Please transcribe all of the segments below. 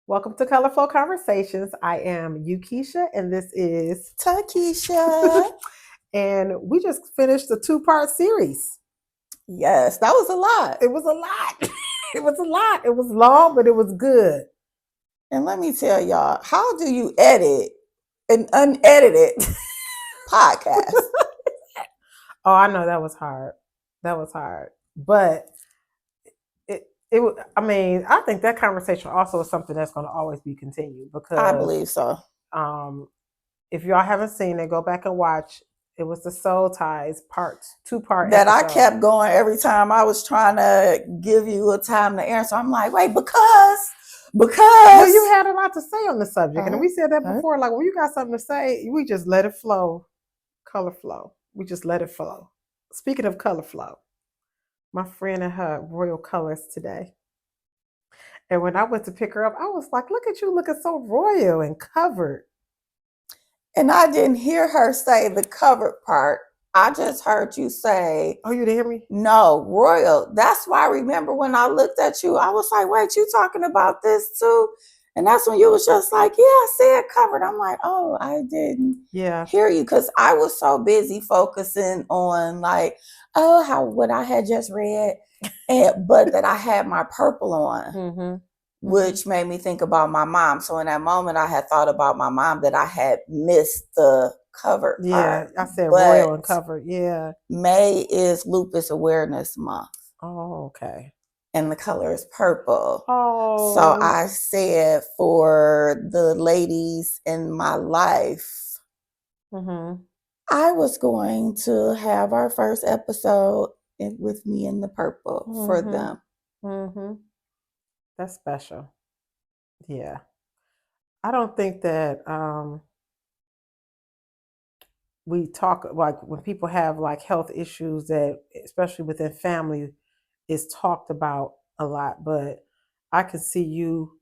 Welcome to Kolorflow Conversations. I am Uakeisha, and this is Tikisha. and we just finished a two-part series. Yes, that was a lot. It was a lot. It was a lot. It was long, but it was good. And let me tell y'all, how do you edit an unedited podcast? Oh, I know that was hard. That was hard, but I mean, I think that conversation also is something that's going to always be continued because I believe so. If y'all haven't seen it, go back and watch. It was the Soul Ties two-part That episode. I kept going every time I was trying to give you a time to answer. I'm like, wait, because Well, you had a lot to say on the subject, and we said that Right. before. Like, when you got something to say, we just let it flow. Color flow. We just let it flow. Speaking of color flow, my friend in her royal colors today, and when I went to pick her up, I was like, "Look at you, looking so royal and covered." And I didn't hear her say the covered part. I just heard you say, "Oh, you didn't hear me?" No, royal. That's why I remember when I looked at you, I was like, wait, you talking about this too? And that's when you was just like, yeah, I said covered. I'm like, oh, I didn't hear you because I was so busy focusing on like, oh, how what I had just read, but that I had my purple on, which made me think about my mom. So in that moment, I had thought about my mom that I had missed the covered part. I said royal and covered. Yeah. May is Lupus Awareness Month. Oh, okay. And the color is purple. Oh. So I said for the ladies in my life, I was going to have our first episode with me in the purple for them. That's special. Yeah. I don't think that we talk like when people have like health issues that especially within family is talked about a lot, but I can see you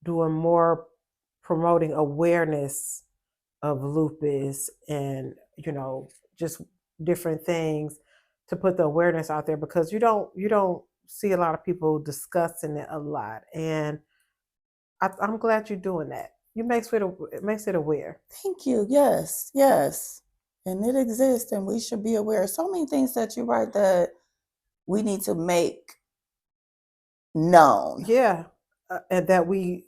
doing more promoting awareness of lupus and just different things to put the awareness out there because you don't see a lot of people discussing it a lot, and I'm glad you're doing that. It makes it aware. Thank you. Yes, yes. And it exists, and we should be aware. So many things that you write that we need to make known. Yeah. And that we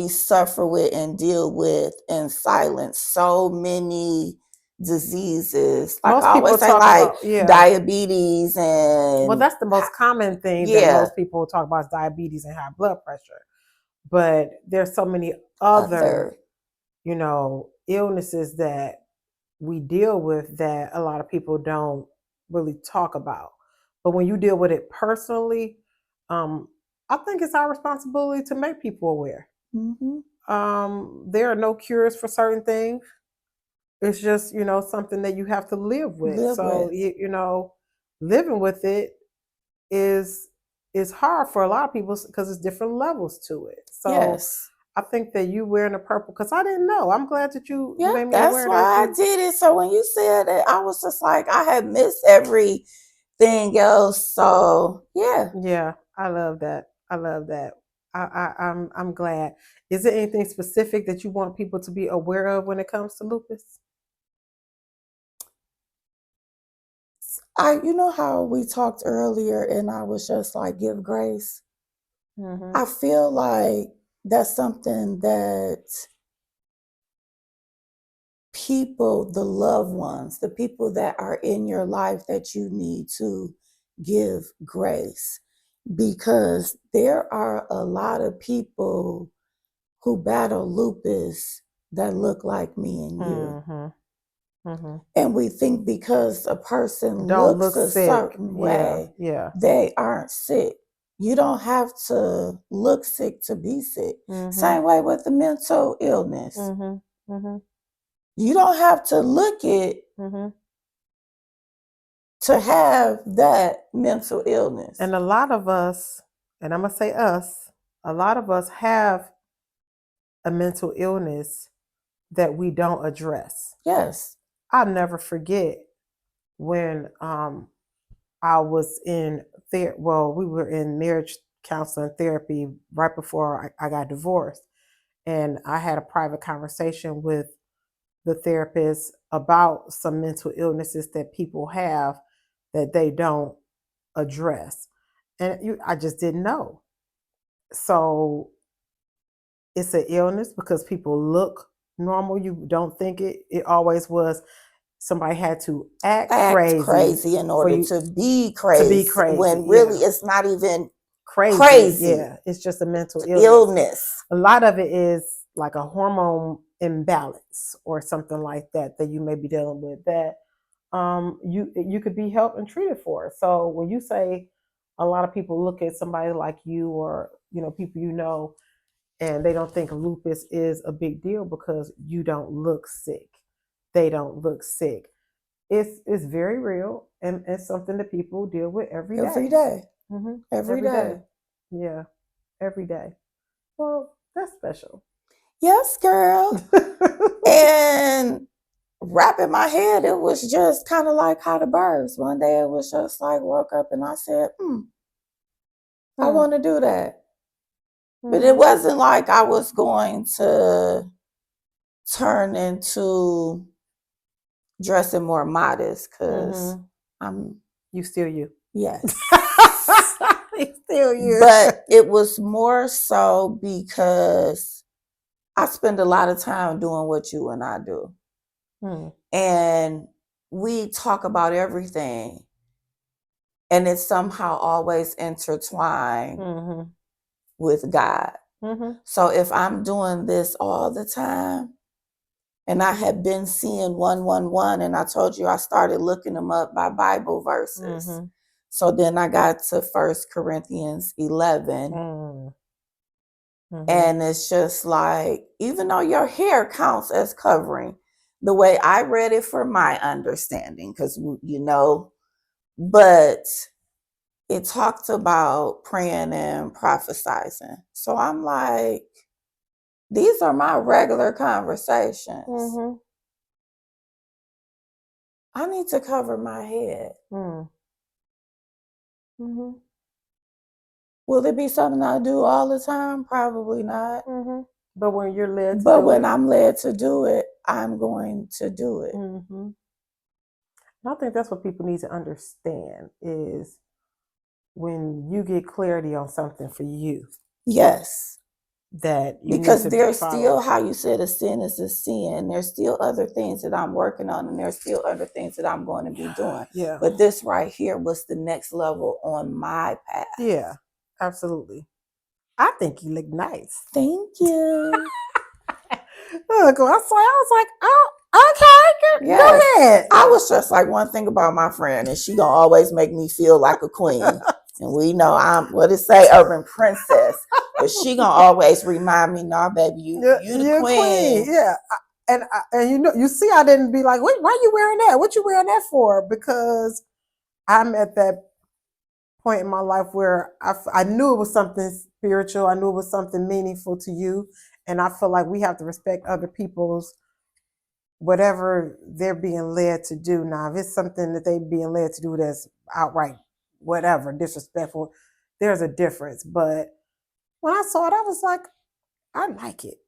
suffer with and deal with in silence. So many diseases. Like most I always say, like diabetes and well, that's the most common thing that most people talk about is diabetes and high blood pressure. But there's so many other illnesses that we deal with that a lot of people don't really talk about. But when you deal with it personally, I think it's our responsibility to make people aware. There are no cures for certain things. It's just something that you have to live with. Living with it is hard for a lot of people because it's different levels to it. So yes. I think that you wearing the purple because I didn't know. I'm glad that you made me aware. That's why I did it. So when you said it, I was just like, I had missed everything else. So yeah, I love that. I'm glad. Is there anything specific that you want people to be aware of when it comes to lupus? You know how we talked earlier and I was just like, give grace. I feel like that's something that people, the loved ones, the people that are in your life that you need to give grace, because there are a lot of people who battle lupus that look like me and you. And we think because a person looks a certain way, they aren't sick. You don't have to look sick to be sick. Same way with the mental illness. You don't have to look it to have that mental illness. And a lot of us, and I'm going to say us, a lot of us have a mental illness that we don't address. Yes. I'll never forget when I was in we were in marriage counseling therapy right before I got divorced. And I had a private conversation with the therapist about some mental illnesses that people have that they don't address. And I just didn't know. So it's an illness because people look normal. You don't think it always was. Somebody had to act crazy in for order you to be to be crazy, crazy. when Yeah. really it's not even Crazy. Yeah, it's just a mental illness. A lot of it is like a hormone imbalance or something like that you may be dealing with that you could be helped and treated for. So when you say a lot of people look at somebody like you or people and they don't think lupus is a big deal because you don't look sick. They don't look sick. It's very real and it's something that people deal with every day. Every day. Mm-hmm. Every day. Yeah, every day. Well, that's special. Yes, girl. And wrapping my head, it was just kind of like how the birds. One day it was just like woke up and I said, I want to do that. But it wasn't like I was going to turn into dressing more modest because you still you. Yes. Still you. But it was more so because I spend a lot of time doing what you and I do. And we talk about everything. And it's somehow always intertwined with God. So if I'm doing this all the time, and I had been seeing 111, and I told you I started looking them up by Bible verses. So then I got to 1 Corinthians 11. And it's just like, even though your hair counts as covering, the way I read it for my understanding, because, but it talked about praying and prophesying. So I'm like, these are my regular conversations. I need to cover my head. Will it be something I do all the time? Probably not. But when you're led to but when I'm led to do it, I'm going to do it. I think that's what people need to understand is when you get clarity on something for you. Yes. That you because need to there's still, how you said, a sin is a sin. There's still other things that I'm working on, and there's still other things that I'm going to be doing. Yeah. But this right here was the next level on my path. Yeah, absolutely. I think you look nice. Thank you. Look, I was like, oh, okay, yes. Go ahead. I was just like, one thing about my friend, and she gonna always make me feel like a queen. And we know I'm, what it say, urban princess. But she gonna always remind me, nah, baby, you the queen. Yeah. And you see, I didn't be like, wait, why are you wearing that? What you wearing that for? Because I'm at that point in my life where I knew it was something spiritual. I knew it was something meaningful to you. And I feel like we have to respect other people's whatever they're being led to do. Now, if it's something that they being led to do that's outright whatever, disrespectful, there's a difference. But when I saw it, I was like, I like it.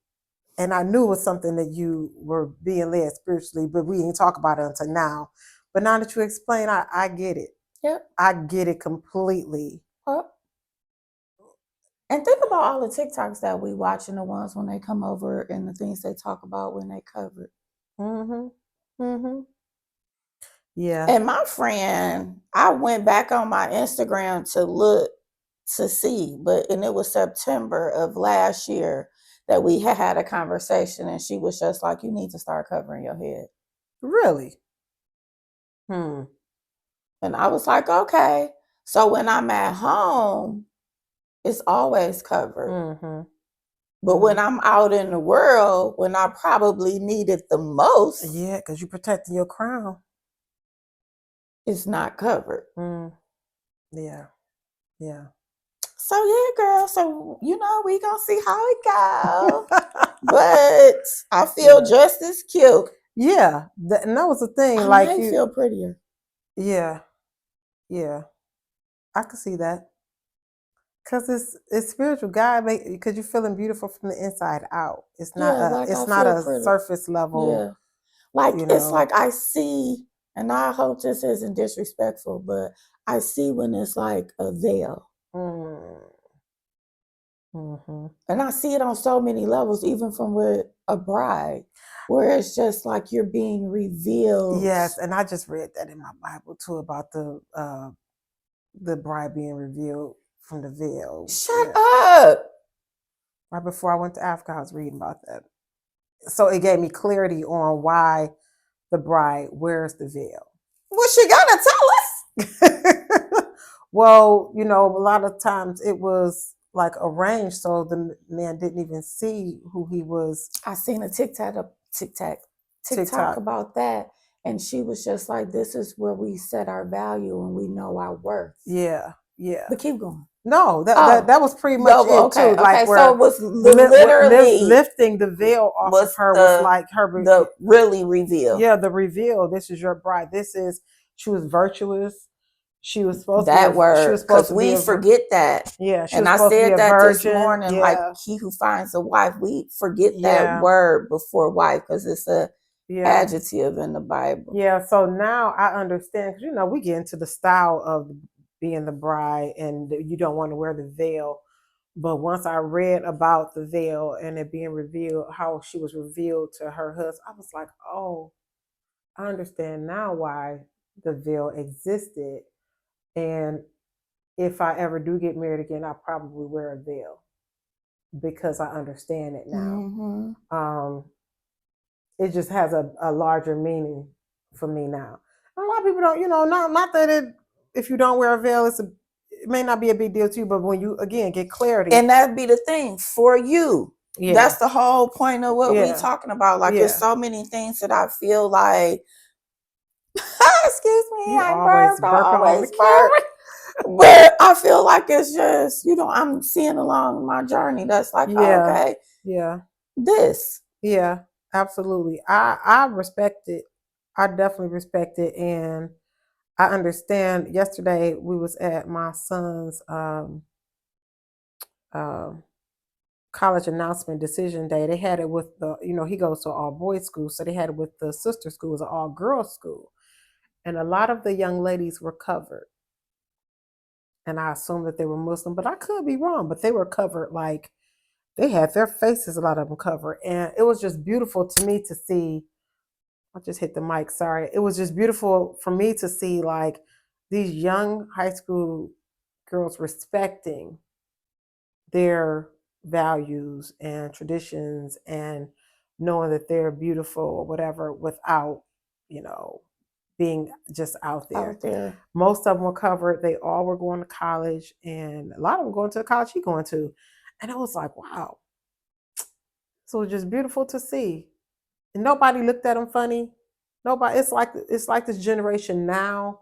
And I knew it was something that you were being led spiritually, but we didn't talk about it until now. But now that you explain, I get it. Yep. I get it completely. And think about all the TikToks that we watch and the ones when they come over and the things they talk about when they cover. Yeah. And my friend, I went back on my Instagram to look to see, and it was September of last year that we had a conversation, and she was just like, you need to start covering your head. Really? And I was like, okay. So when I'm at home, it's always covered. But when I'm out in the world, when I probably need it the most. Yeah, because you're protecting your crown. It's not covered. Yeah. Yeah. So yeah, girl. So, we gonna see how it goes. But I feel just as cute. Yeah. And that was the thing. I might feel prettier. Yeah. Yeah. I could see that. Because it's spiritual. God make because you're feeling beautiful from the inside out. It's not Yeah, like I it's not feel a pretty. surface level. Yeah. Like You it's know. like I see, and I hope this isn't disrespectful, but I see when it's like a veil. Mm-hmm. And I see it on so many levels, even from with a bride, where it's just like you're being revealed. Yes, and I just read that in my Bible too about the bride being revealed from the veil. Shut up. Right before I went to Africa, I was reading about that. So it gave me clarity on why the bride wears the veil. What's she gonna tell us? Well, you know, a lot of times it was like arranged, so the man didn't even see who he was. I seen a TikTok about that, and she was just like, "This is where we set our value and we know our worth." Yeah, yeah. But keep going. No, that was pretty much it okay, too. Like okay, where so it was literally lifting the veil off of her was like her the really reveal. Yeah, the reveal. This is your bride. She was virtuous. She was supposed that to be word, she was supposed to be forget that. Yeah, she and was I supposed to be said a that virgin. this morning. Yeah. Like he who finds a wife, we forget that word before wife because it's a adjective in the Bible. Yeah, so now I understand because you know we get into the style of being the bride and you don't want to wear the veil. But once I read about the veil and it being revealed, how she was revealed to her husband, I was like, oh, I understand now why the veil existed. And if I ever do get married again, I'll probably wear a veil because I understand it now. Mm-hmm. It just has a larger meaning for me now. And a lot of people don't, you know, not that if you don't wear a veil, it may not be a big deal to you, but when you again get clarity, and that'd be the thing for you. Yeah. That's the whole point of what we're talking about. Like there's so many things that I feel like excuse me, you always burp. But I feel like it's just, you know, I'm seeing along my journey. That's like, okay. Yeah. This. Yeah, absolutely. I respect it. I definitely respect it. And I understand yesterday we was at my son's college announcement decision day. They had it with the, you know, he goes to all boys school. So they had it with the sister school, it was an all girls school. And a lot of the young ladies were covered. And I assumed that they were Muslim, but I could be wrong. But they were covered, like they had their faces, a lot of them covered. And it was just beautiful to me to see. I just hit the mic, sorry. It was just beautiful for me to see like these young high school girls respecting their values and traditions and knowing that they're beautiful or whatever without, you know, being just out there. Most of them were covered. They all were going to college, and a lot of them going to the college he going to. And it was like, wow. So it was just beautiful to see. And nobody looked at them funny. Nobody. It's like this generation now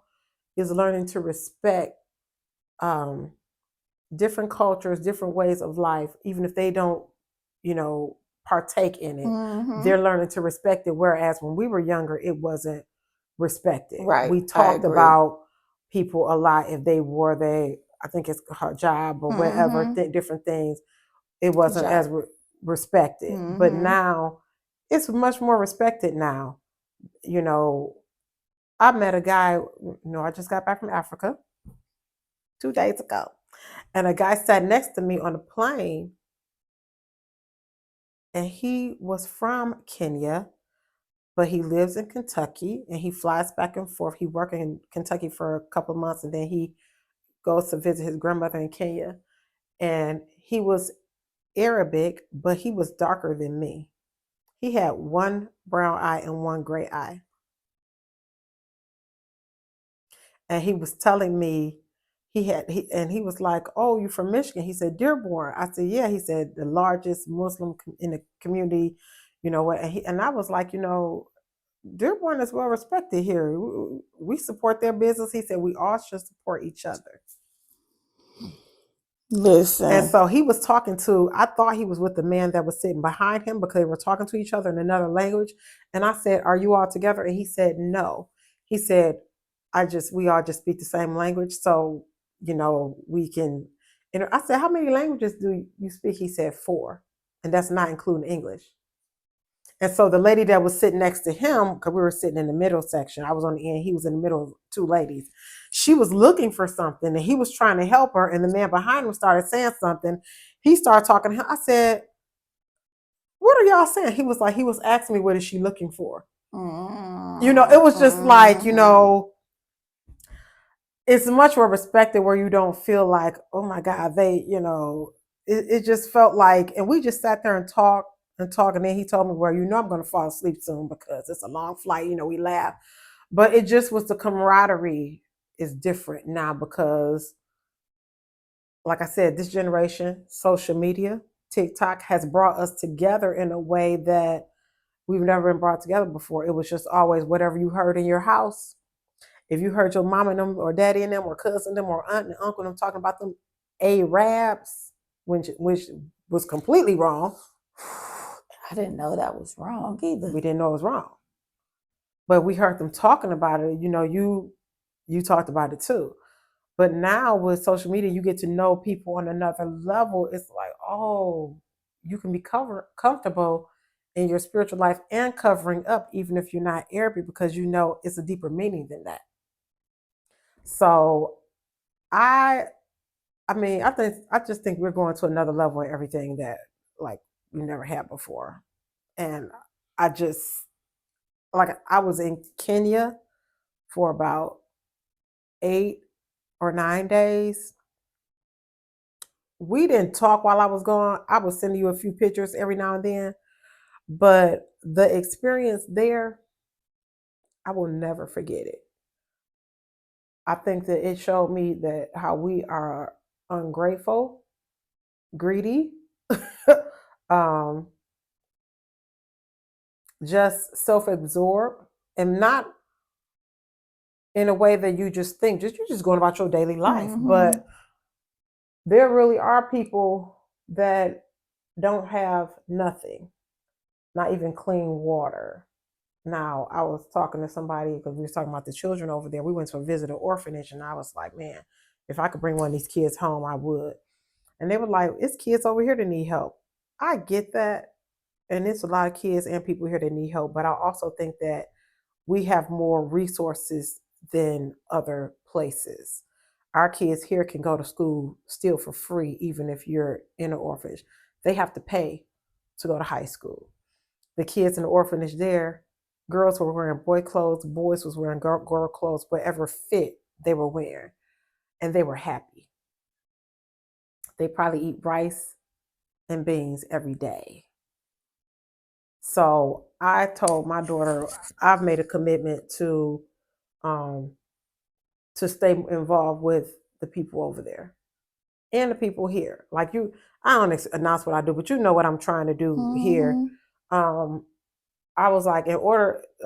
is learning to respect different cultures, different ways of life, even if they don't, you know, partake in it. Mm-hmm. They're learning to respect it. Whereas when we were younger, it wasn't respected. Right. We talked about people a lot if they wore I think it's hijab or whatever, different things. It wasn't as respected. Mm-hmm. But now it's much more respected now. You know, I met a guy, you know, I just got back from Africa 2 days ago. And a guy sat next to me on a plane. And he was from Kenya, but he lives in Kentucky and he flies back and forth. He worked in Kentucky for a couple of months and then he goes to visit his grandmother in Kenya. And he was Arabic, but he was darker than me. He had one brown eye and one gray eye. And he was telling me he was like, oh, you from Michigan? He said, Dearborn. I said, yeah. He said, the largest Muslim in the community, you know what? And I was like, you know, Dearborn is well respected here. We support their business. He said, we all should support each other. Listen. And so he was talking to, I thought he was with the man that was sitting behind him because they were talking to each other in another language. And I said, are you all together? And he said, no. He said, we all just speak the same language. So, you know, we can, And I said, how many languages do you speak? He said 4. And that's not including English. And so the lady that was sitting next to him, because we were sitting in the middle section, I was on the end, he was in the middle of 2 ladies. She was looking for something and he was trying to help her. And the man behind him started saying something. He started talking to him. I said, what are y'all saying? He was like, he was asking me, what is she looking for? It was just like, it's much more respected where you don't feel like, oh my God, it just felt like, and we just sat there and talked and talked. And then he told me, well, I'm going to fall asleep soon because it's a long flight. We laugh, but it just was the camaraderie is different now because, like I said, this generation, social media, TikTok has brought us together in a way that we've never been brought together before. It was just always whatever you heard in your house. If you heard your mom and them or daddy and them or cousin them or aunt and uncle them talking about them Arabs, which was completely wrong. I didn't know that was wrong either. We didn't know it was wrong. But we heard them talking about it. You talked about it too. But now with social media, you get to know people on another level. It's like, oh, you can be comfortable in your spiritual life and covering up, even if you're not Arabic, because it's a deeper meaning than that. So I just think we're going to another level in everything that like we never had before. And I just I was in Kenya for about 8 or 9 days. We didn't talk while I was gone. I was sending you a few pictures every now and then, but the experience there, I will never forget it. I think that it showed me that how we are ungrateful, greedy, just self-absorbed, and not in a way that you just think, you're just going about your daily life. Mm-hmm. But there really are people that don't have nothing, not even clean water. Now, I was talking to somebody because we were talking about the children over there. We went to visit an orphanage, and I was like, man, if I could bring one of these kids home, I would. And they were like, it's kids over here that need help. I get that. And it's a lot of kids and people here that need help. But I also think that we have more resources than other places. Our kids here can go to school still for free, even if you're in an orphanage. They have to pay to go to high school. The kids in the orphanage there, girls were wearing boy clothes, boys was wearing girl clothes, whatever fit they were wearing. And they were happy. They probably eat rice and beans every day. So I told my daughter, I've made a commitment to stay involved with the people over there and the people here. Like I don't announce what I do, but you know what I'm trying to do here. I was like, a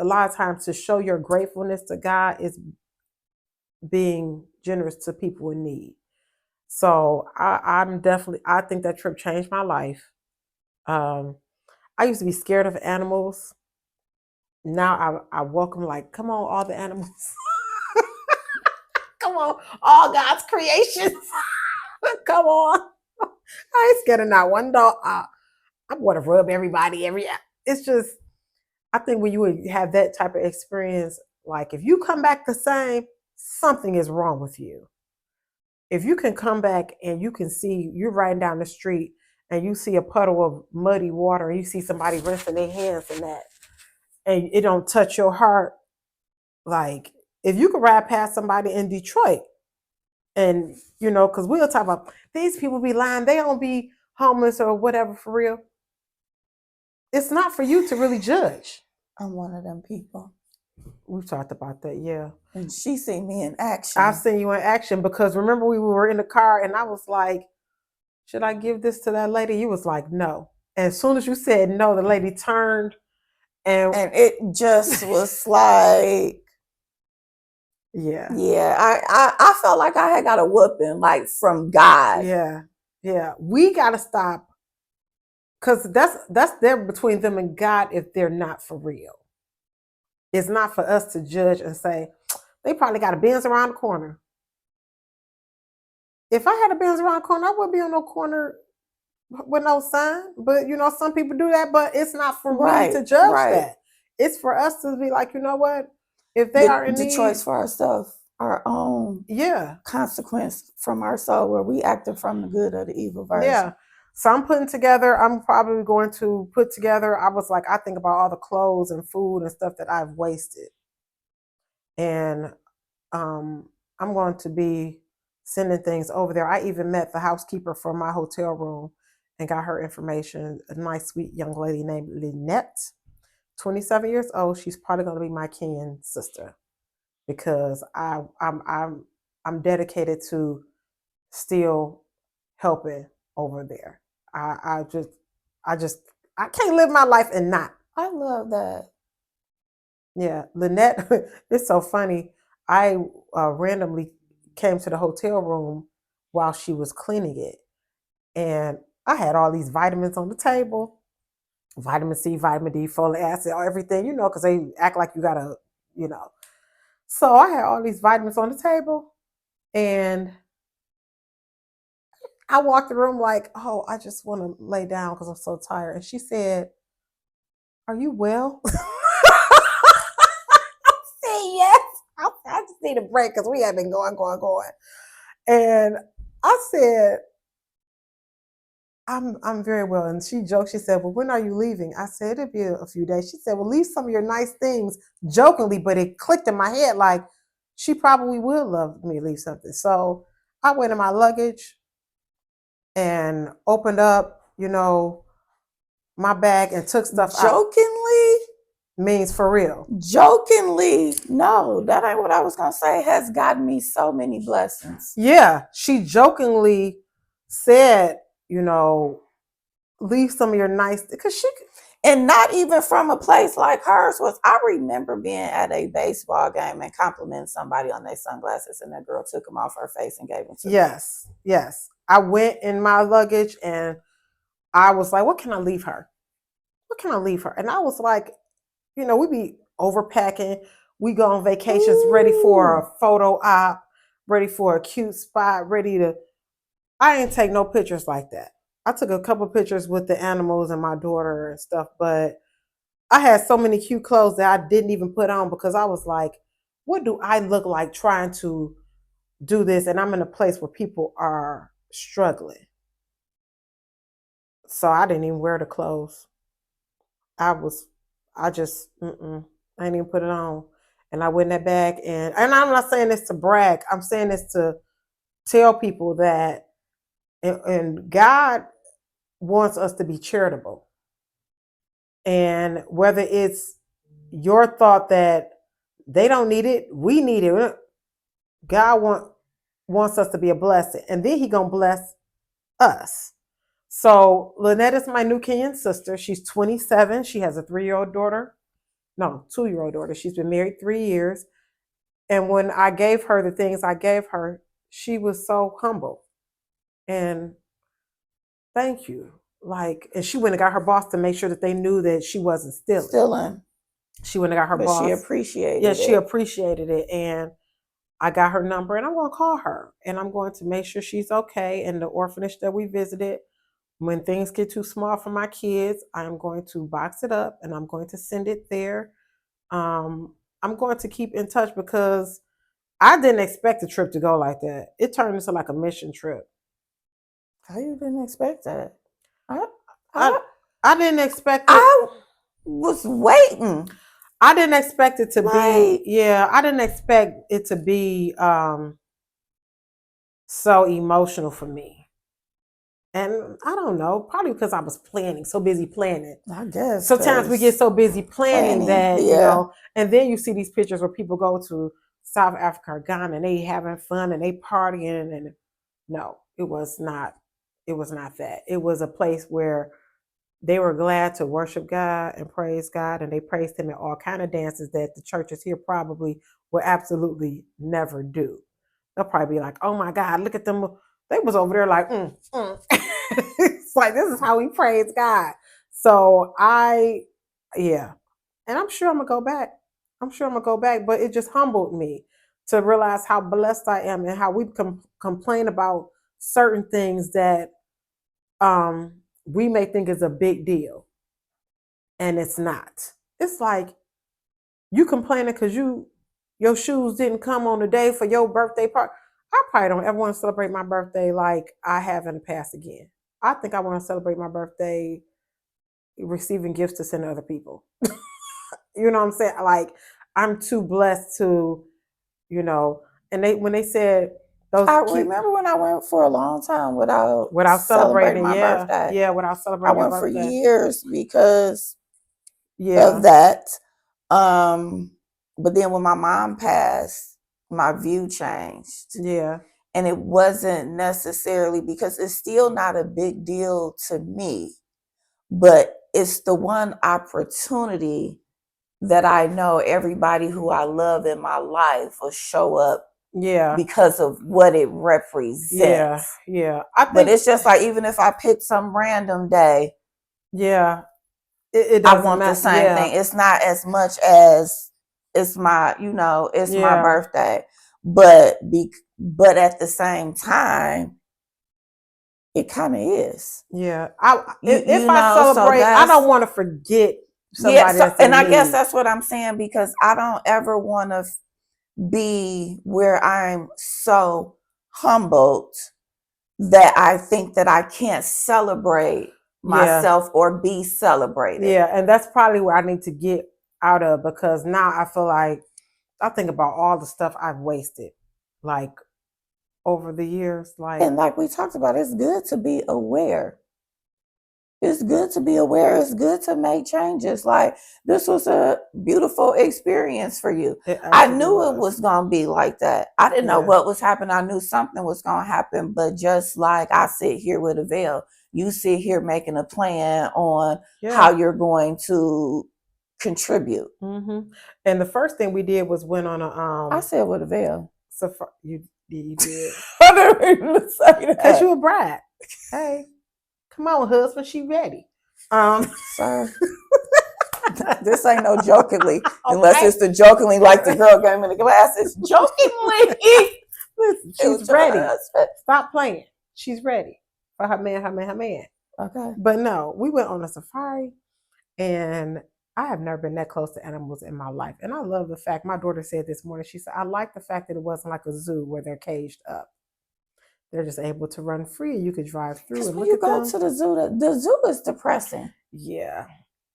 lot of times to show your gratefulness to God is being generous to people in need. So I think that trip changed my life. I used to be scared of animals. Now I welcome, like, come on, all the animals. Come on, all God's creations. Come on. I ain't scared of not one dog. I want to rub everybody. It's just, I think when you would have that type of experience, like if you come back the same, something is wrong with you. If you can come back and you can see, you're riding down the street and you see a puddle of muddy water and you see somebody rinsing their hands in that, and it don't touch your heart. Like if you could ride past somebody in Detroit and, because we'll talk about these people be lying, they don't be homeless or whatever for real. It's not for you to really judge. I'm one of them people. We've talked about that, yeah. And she seen me in action. I've seen you in action because remember we were in the car and I was like, should I give this to that lady? You was like, no. And as soon as you said no, the lady turned and it just was like, yeah. I felt like I had got a whooping, like from God. Yeah. We got to stop, because that's there between them and God if they're not for real. It's not for us to judge and say, they probably got a Benz around the corner. If I had a Benz around the corner, I wouldn't be on no corner with no sign. But some people do that, but it's not for me Right, to judge right. that. It's for us to be like, you know what? If they are in The need, choice for ourselves, our own yeah, consequence from our soul, where we acting from the good or the evil yeah. version. So I'm probably going to put together. I was like, I think about all the clothes and food and stuff that I've wasted. And um, I'm going to be sending things over there. I even met the housekeeper for my hotel room and got her information. A nice, sweet young lady named Lynette, 27 years old. She's probably going to be my Kenyan sister because I'm dedicated to still helping over there. I just I just I can't live my life and not. I love that. Yeah, Lynette, it's so funny. I randomly came to the hotel room while she was cleaning it, and I had all these vitamins on the table: vitamin C, vitamin D, folic acid, everything. Because they act like you gotta, you know. So I had all these vitamins on the table, and I walked the room like, oh, I just want to lay down because I'm so tired. And she said, "Are you well?" I said, "Yes." I just need a break because we have been going, going, going. And I said, I'm very well. And she joked, she said, "Well, when are you leaving?" I said, "It'll be a few days." She said, "Well, leave some of your nice things," jokingly, but it clicked in my head like she probably would love me to leave something. So I went in my luggage and opened up, my bag and took stuff out. Jokingly? Means for real. Jokingly, no, that ain't what I was gonna say. Has gotten me so many blessings. Yeah, she jokingly said, leave some of your nice, because she, and not even from a place like hers. Was I remember being at a baseball game and complimenting somebody on their sunglasses, and that girl took them off her face and gave them to me. Yes. I went in my luggage and I was like, what can I leave her? What can I leave her? And I was like, we be overpacking. We go on vacations, ready for a photo op, ready for a cute spot, ready to. I didn't take no pictures like that. I took a couple pictures with the animals and my daughter and stuff, but I had so many cute clothes that I didn't even put on because I was like, what do I look like trying to do this? And I'm in a place where people are struggling. So I didn't even wear the clothes. I was, I just, I didn't even put it on. And I went in that bag and I'm not saying this to brag. I'm saying this to tell people that, and God wants us to be charitable. And whether it's your thought that they don't need it, we need it. God wants us to be a blessing. And then he gonna bless us. So Lynette is my new Kenyan sister. She's 27. She has a 3-year-old daughter. No, 2-year-old daughter. She's been married 3 years. And when I gave her the things I gave her, she was so humble. And thank you. And she went and got her boss to make sure that they knew that she wasn't stealing. She went and got her but boss. She appreciated it. She appreciated it. And I got her number and I'm going to call her and I'm going to make sure she's okay. And the orphanage that we visited, when things get too small for my kids, I'm going to box it up and I'm going to send it there. I'm going to keep in touch because I didn't expect the trip to go like that. It turned into like a mission trip. How you didn't expect that? I didn't expect it. I was waiting. I didn't expect it to be. Yeah, I didn't expect it to be so emotional for me. And I don't know, probably because I was so busy planning. I guess. Sometimes we get so busy planning that, and then you see these pictures where people go to South Africa or Ghana and they having fun and they partying. And no, it was not that. It was a place where they were glad to worship God and praise God, and they praised him in all kind of dances that the churches here probably will absolutely never do. They'll probably be like, oh my God, look at them. They was over there like, It's like, this is how we praise God. So yeah. And I'm sure I'm going to go back. But it just humbled me to realize how blessed I am and how we complain about certain things that we may think is a big deal, and it's not. It's like you complaining because your shoes didn't come on the day for your birthday party. I probably don't ever want to celebrate my birthday like I have in the past again. I think I want to celebrate my birthday receiving gifts to send to other people. You know what I'm saying? Like I'm too blessed to, you know. And when they said those, I remember when I went for a long time without celebrating my birthday. Yeah, without I celebrating your went for birthday. years because Yeah. of that. But then when my mom passed, my view changed. Yeah. And it wasn't necessarily because it's still not a big deal to me, but it's the one opportunity that I know everybody who I love in my life will show up. Yeah. Because of what it represents. Yeah. Yeah. But it's just like, even if I pick some random day. Yeah. It doesn't I want matter. the same thing. It's not as much as it's my, it's my birthday. But at the same time, it kind of is. Yeah. If I celebrate, so I don't want to forget somebody that's in and I need. guess that's what I'm saying, because I don't ever want to be where I'm so humbled that I think that I can't celebrate myself or be celebrated. Yeah, and that's probably where I need to get out of, because now I feel like I think about all the stuff I've wasted, like over the years. And like we talked about, it's good to be aware. It's good to be aware. It's good to make changes. Like, this was a beautiful experience for you. I knew it was going to be like that. I didn't know what was happening. I knew something was going to happen. But just like I sit here with a veil, you sit here making a plan on how you're going to contribute. Mm-hmm. And the first thing we did was went on a I said with a veil. You did. I didn't even say that. Because you a bride. Hey, come on, husband, she ready. Sir. This ain't no jokingly, unless it's the jokingly like the girl came in the glasses. Jokingly. Listen, she's ready. Stop playing. She's ready for her man. Okay. But no, we went on a safari, and I have never been that close to animals in my life. And I love the fact, my daughter said this morning, she said, I like the fact that it wasn't like a zoo where they're caged up. They're just able to run free. You could drive through and look at them. When you go to the zoo is depressing. Yeah.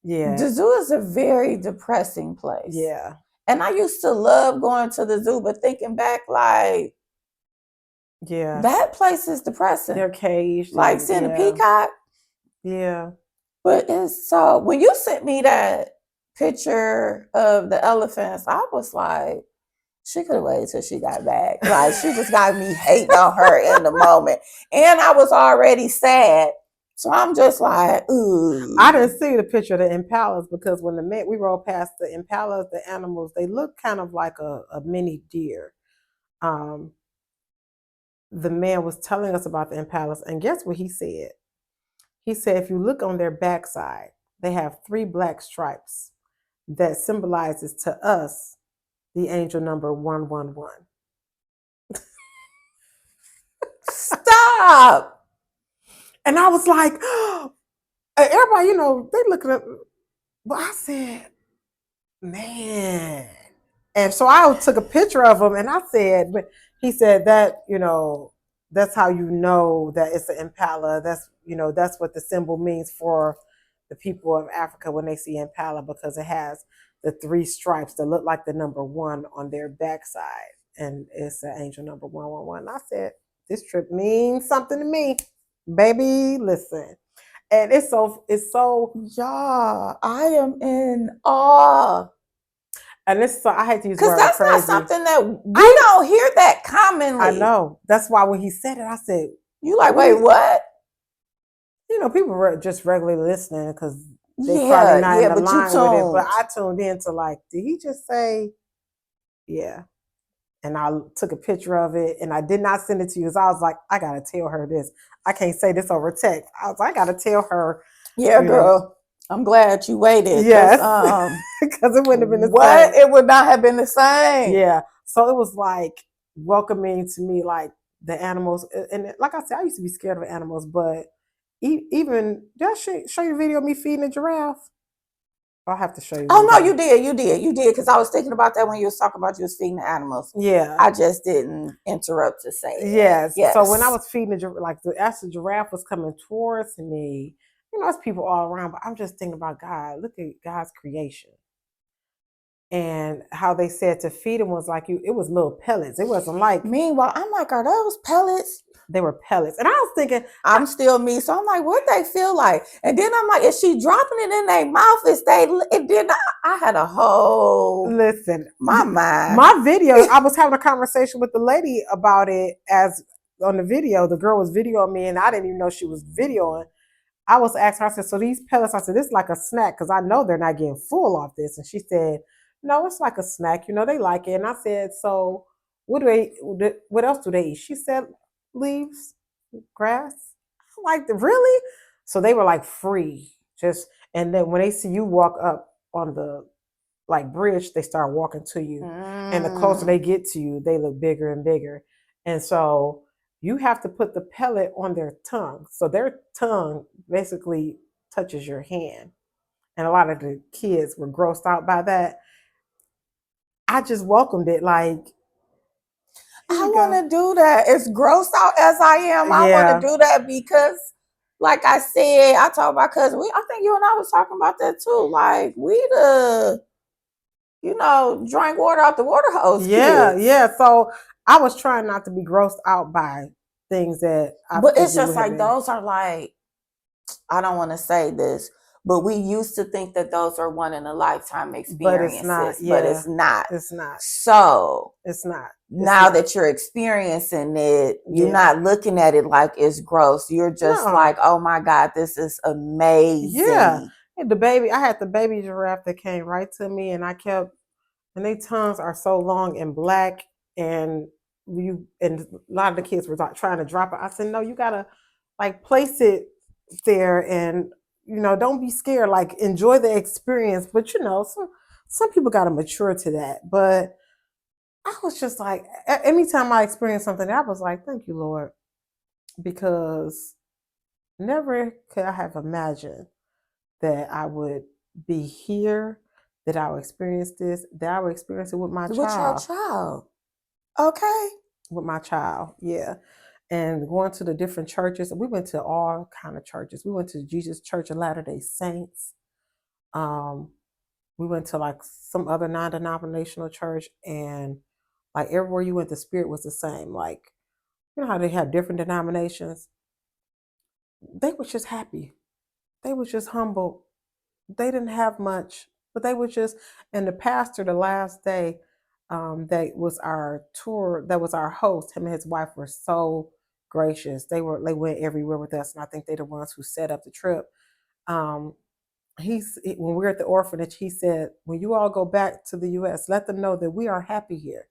Yeah. The zoo is a very depressing place. Yeah. And I used to love going to the zoo, but thinking back, like, that place is depressing. They're caged. Like seeing a peacock. Yeah. But it's so, when you sent me that picture of the elephants, I was like, she could have waited till she got back. Like, she just got me hating on her in the moment. And I was already sad. So I'm just like, ooh. I didn't see the picture of the impalas, because when we rode past the impalas, the animals, they look kind of like a mini deer. The man was telling us about the impalas, and guess what he said? He said, if you look on their backside, they have 3 black stripes that symbolizes to us the angel number 111. Stop. And I was like, everybody, they looking up. But I said, man. And so I took a picture of him, and I said, he said that, that's how you know that it's an impala. That's, that's what the symbol means for the people of Africa when they see impala, because it has the 3 stripes that look like the number 1 on their backside. And it's the angel number 111. I said, this trip means something to me. Baby, listen. And it's so y'all, I am in awe. And this, so I hate to use because that's crazy. Not something that we don't hear that commonly. I know. That's why when he said it, I said, "You like, wait, what?" People were just regularly listening because they probably not in the line with it. But I tuned in to like, did he just say, yeah? And I took a picture of it, and I did not send it to you because I was like, I gotta tell her this. I can't say this over text. I was like, I gotta tell her. Yeah, girl. I'm glad you waited. Yes, because it wouldn't have been the same. It would not have been the same. Yeah. So it was like welcoming to me, like the animals. And like I said, I used to be scared of animals, but even did I show you a video of me feeding a giraffe? I'll have to show you Oh one no, day. you did. Because I was thinking about that when you was talking about you was feeding the animals. Yeah. I just didn't interrupt to say that. Yes. So when I Yes. was feeding as the giraffe was coming towards me, there's people all around, but I'm just thinking about God. Look at God's creation. And how they said to feed them was like it was little pellets. It wasn't like Meanwhile, I'm like, are those pellets? they were pellets. And I was thinking, I'm still me, so I'm like, what they feel like? And then I'm like, is she dropping it in their mouth? And then I had a whole listen, my mind. my video, I was having a conversation with the lady about it as on the video. The girl was videoing me and I didn't even know she was videoing. I was asking her, I said, so these pellets, I said, this is like a snack because I know they're not getting full off this. And she said, no, it's like a snack. They like it. And I said, so what else do they eat? She said, leaves, grass. I'm like, really? So they were like free. And then when they see you walk up on the like bridge, they start walking to you. And the closer they get to you, they look bigger and bigger. And so you have to put the pellet on their tongue. So their tongue basically touches your hand. And a lot of the kids were grossed out by that. I just welcomed it like, I want to do that. As grossed out as I am, I want to do that because, like I said, I told my cousin, I think you and I was talking about that too. Like drank water out the water hose. Yeah, kids. yeah. So I was trying not to be grossed out by things that but it's just like those are like, I don't want to say this, but we used to think that those are one in a lifetime experiences. But it's not. Yeah, but it's not. It's not. So it's not. Now that you're experiencing it, you're not looking at it like it's gross. You're just like, oh my God, this is amazing. Yeah. And I had the baby giraffe that came right to me and and their tongues are so long and black and a lot of the kids were trying to drop it. I said, no, you gotta like place it there and don't be scared, like enjoy the experience. But some people gotta mature to that. But I was just like, anytime I experienced something, I was like, thank you, Lord, because never could I have imagined that I would be here, that I would experience this, that I would experience it with my child. With your child. Okay. With my child, yeah. And going to the different churches. We went to all kind of churches. We went to Jesus Church of Latter-day Saints. We went to like some other non-denominational church, and like everywhere you went, the spirit was the same. Like, how they have different denominations? They were just happy. They were just humble. They didn't have much, but they were just. And the pastor, the last day, that was our tour. That was our host. Him and his wife were so gracious. They went everywhere with us, and I think they're the ones who set up the trip. When we were at the orphanage, he said, when you all go back to the U.S., let them know that we are happy here.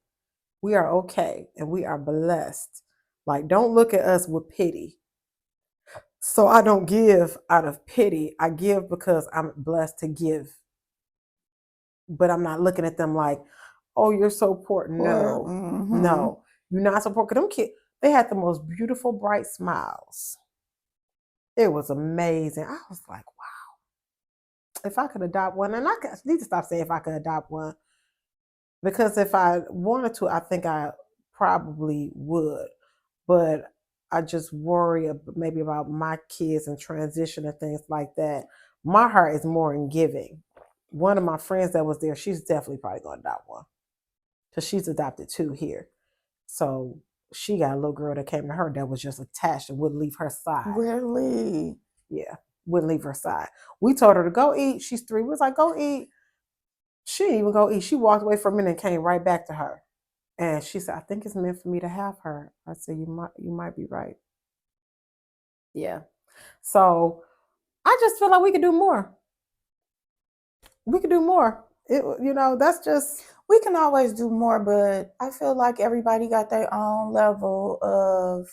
We are okay and we are blessed. Like, don't look at us with pity. So I don't give out of pity. I give because I'm blessed to give. But I'm not looking at them like, oh, you're so poor. No, no, you're not so poor. Because them kids, they had the most beautiful, bright smiles. It was amazing. I was like, wow. If I could adopt one, and I need to stop saying if I could adopt one, because if I wanted to, I think I probably would. But I just worry maybe about my kids and transition and things like that. My heart is more in giving. One of my friends that was there, she's definitely probably going to adopt one because she's adopted two here. So she got a little girl that came to her that was just attached and wouldn't leave her side. Really? Yeah, wouldn't leave her side. We told her to go eat. She's 3. We was like, go eat. She didn't even go eat. She walked away for a minute and came right back to her. And she said, I think it's meant for me to have her. I said, you might be right. Yeah. So I just feel like we could do more. We could do more. That's just. We can always do more, but I feel like everybody got their own level of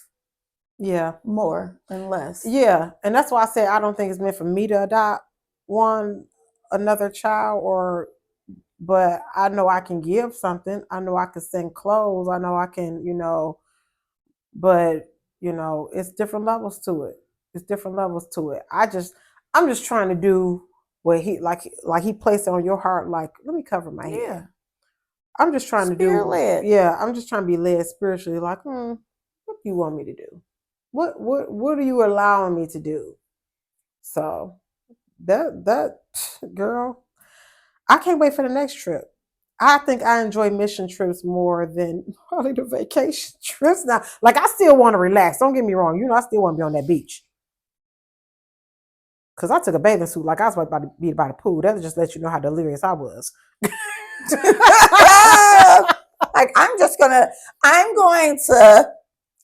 more and less. Yeah. And that's why I said I don't think it's meant for me to adopt another child but I know I can give something. I know I can send clothes. I know I can, but it's different levels to it. It's different levels to it. I'm just trying to do what he placed it on your heart. Like, let me cover my Yeah. head. I'm just trying to Spirit do, led. yeah. I'm just trying to be led spiritually. Like, what do you want me to do? What are you allowing me to do? So that girl, I can't wait for the next trip. I think I enjoy mission trips more than probably the vacation trips now. Like, I still want to relax. Don't get me wrong. I still want to be on that beach. Cause I took a bathing suit like I was about to be by the pool. That just let you know how delirious I was. Like, I'm going to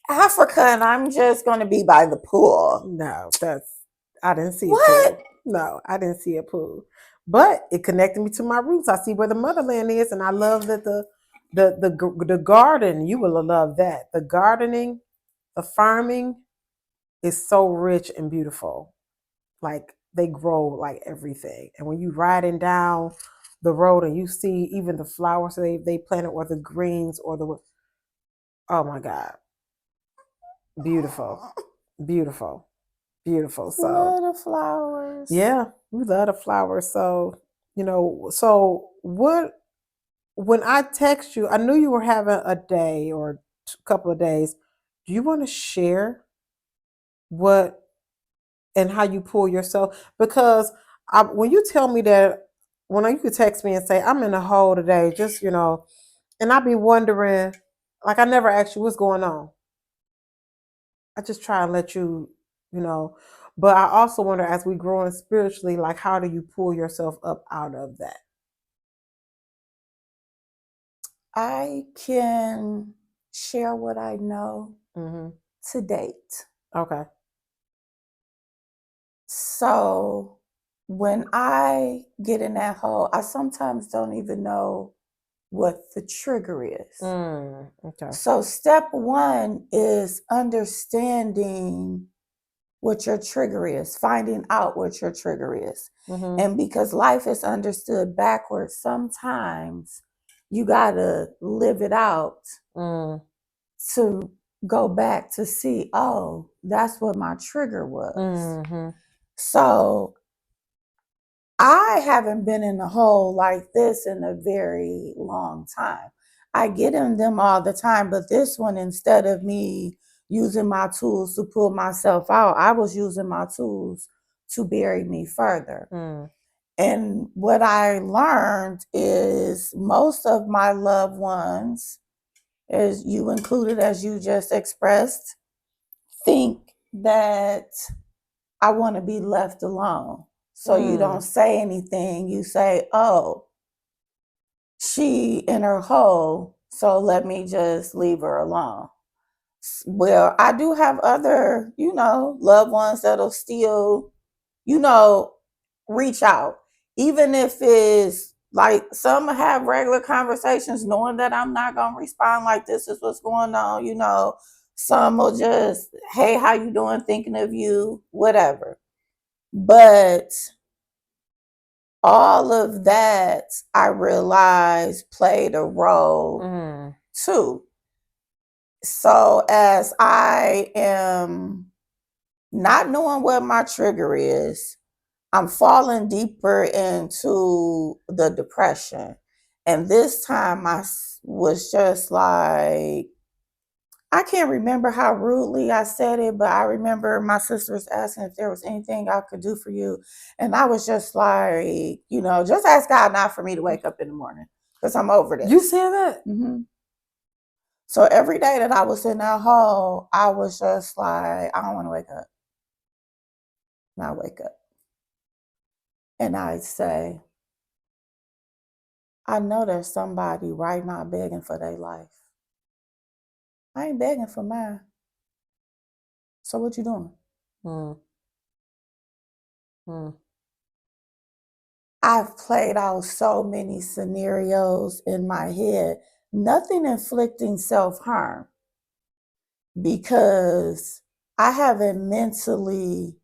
Africa and I'm just going to be by the pool. No, I didn't see What? a pool. No, I didn't see a pool. But it connected me to my roots. I see where the motherland is, and I love that the garden. You will love that. The gardening, the farming is so rich and beautiful. Like, they grow like everything. And when you riding down the road and you see even the flowers they planted, or the greens, or the, oh my God, beautiful, beautiful, beautiful. So Love the flowers. yeah, we love the flowers. So so what? When I text you, I knew you were having a day or a couple of days. Do you want to share what and how you pull yourself? Because when you tell me that, when you could text me and say I'm in a hole today, just and I be wondering, like, I never asked you what's going on. I just try and let you know. But I also wonder, as we growing spiritually, like, how do you pull yourself up out of that? I can share what I know to date. Okay. So when I get in that hole, I sometimes don't even know what the trigger is. Okay. So step one is understanding what your trigger is, finding out what your trigger is. And because life is understood backwards, sometimes you got to live it out to go back to see, oh, that's what my trigger was. So I haven't been in a hole like this in a very long time. I get in them all the time, but this one, instead of me using my tools to pull myself out, I was using my tools to bury me further. And what I learned is most of my loved ones, as you included, as you just expressed, think that I want to be left alone. So you don't say anything. You say, oh, she in her hole, so let me just leave her alone. Well, I do have other, loved ones that'll still, reach out. Even if it's like some have regular conversations knowing that I'm not going to respond, like this is what's going on. Some will just, hey, how you doing? Thinking of you, whatever. But all of that, I realized, played a role too. So as I am not knowing what my trigger is, I'm falling deeper into the depression. And this time I was just like, I can't remember how rudely I said it, but I remember my sister was asking if there was anything I could do for you. And I was just like, just ask God not for me to wake up in the morning because I'm over this. You said that? So every day that I was in that hole, I was just like, I don't want to wake up. And I wake up. And I'd say, I know there's somebody right now begging for their life. I ain't begging for mine. So what you doing? I've played out so many scenarios in my head, nothing inflicting self-harm, because I haven't mentally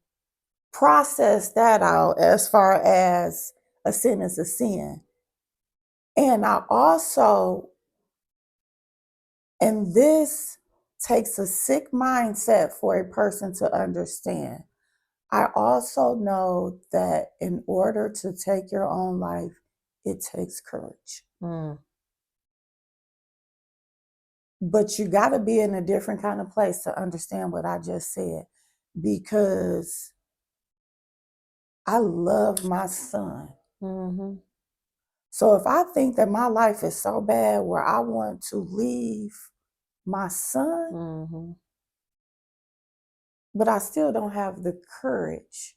processed that out as far as a sin is a sin. And I also, in this takes a sick mindset for a person to understand. I also know that in order to take your own life, it takes courage. Mm. But you got to be in a different kind of place to understand what I just said, because I love my son. Mm-hmm. So if I think that my life is so bad where I want to leave my son, Mm-hmm. but I still don't have the courage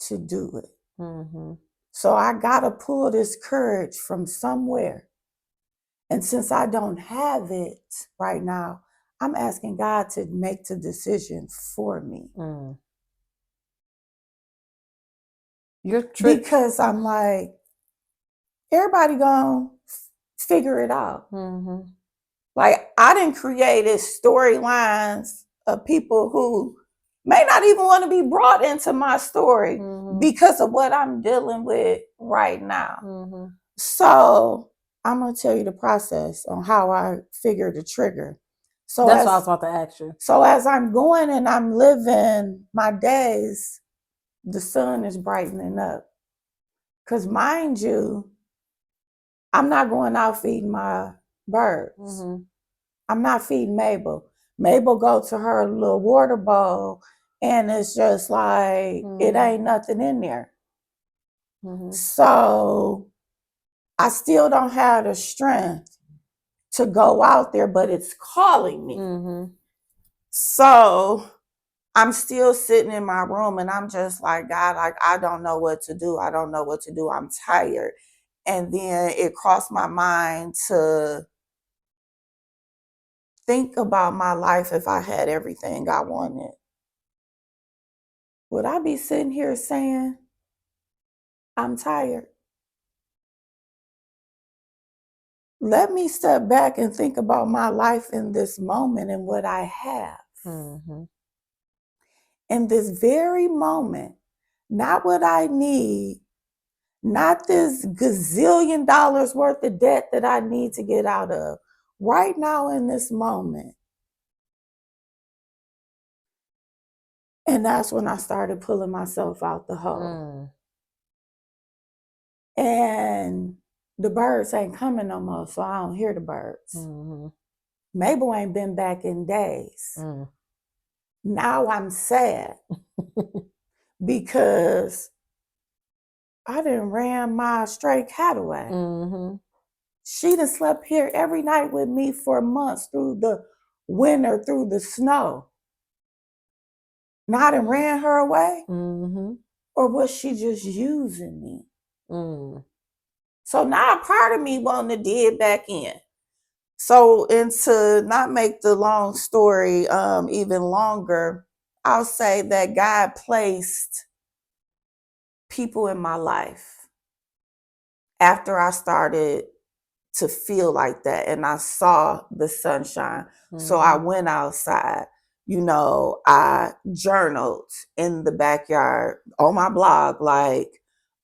to do it. Mm-hmm. So I got to pull this courage from somewhere. And since I don't have it right now, I'm asking God to make the decision for me. Mm. Your trip. Because I'm like, everybody gonna figure it out. Mm-hmm. Like, I didn't create storylines of people who may not even want to be brought into my story because of what I'm dealing with right now. Mm-hmm. So I'm gonna tell you the process on how I figure the trigger. So That's what I was about to ask you. So as I'm going and I'm living my days, the sun is brightening up. Because mind you, I'm not going out feeding my birds. Mm-hmm. I'm not feeding Mabel. Mabel go to her little water bowl and it's just like, it ain't nothing in there. Mm-hmm. So I still don't have the strength to go out there, but it's calling me. Mm-hmm. So I'm still sitting in my room and I'm just like, God, like, I don't know what to do. I don't know what to do. I'm tired. And then it crossed my mind to think about my life if I had everything I wanted. Would I be sitting here saying, I'm tired? Let me step back and think about my life in this moment and what I have. Mm-hmm. In this very moment, not what I need, not this gazillion dollars worth of debt that I need to get out of. Right now in this moment. And that's when I started pulling myself out the hole. And the birds ain't coming no more, so I don't hear the birds. Mm-hmm. Mabel ain't been back in days. Now I'm sad because I done ran my stray cat away. Mm-hmm. She done slept here every night with me for months through the winter, through the snow. Now I done ran her away? Mm-hmm. Or was she just using me? Mm. So now a part of me wanting to dig back in. So, and to not make the long story even longer, I'll say that God placed people in my life after I started to feel like that and I saw the sunshine. So I went outside. You know, I journaled in the backyard on my blog, like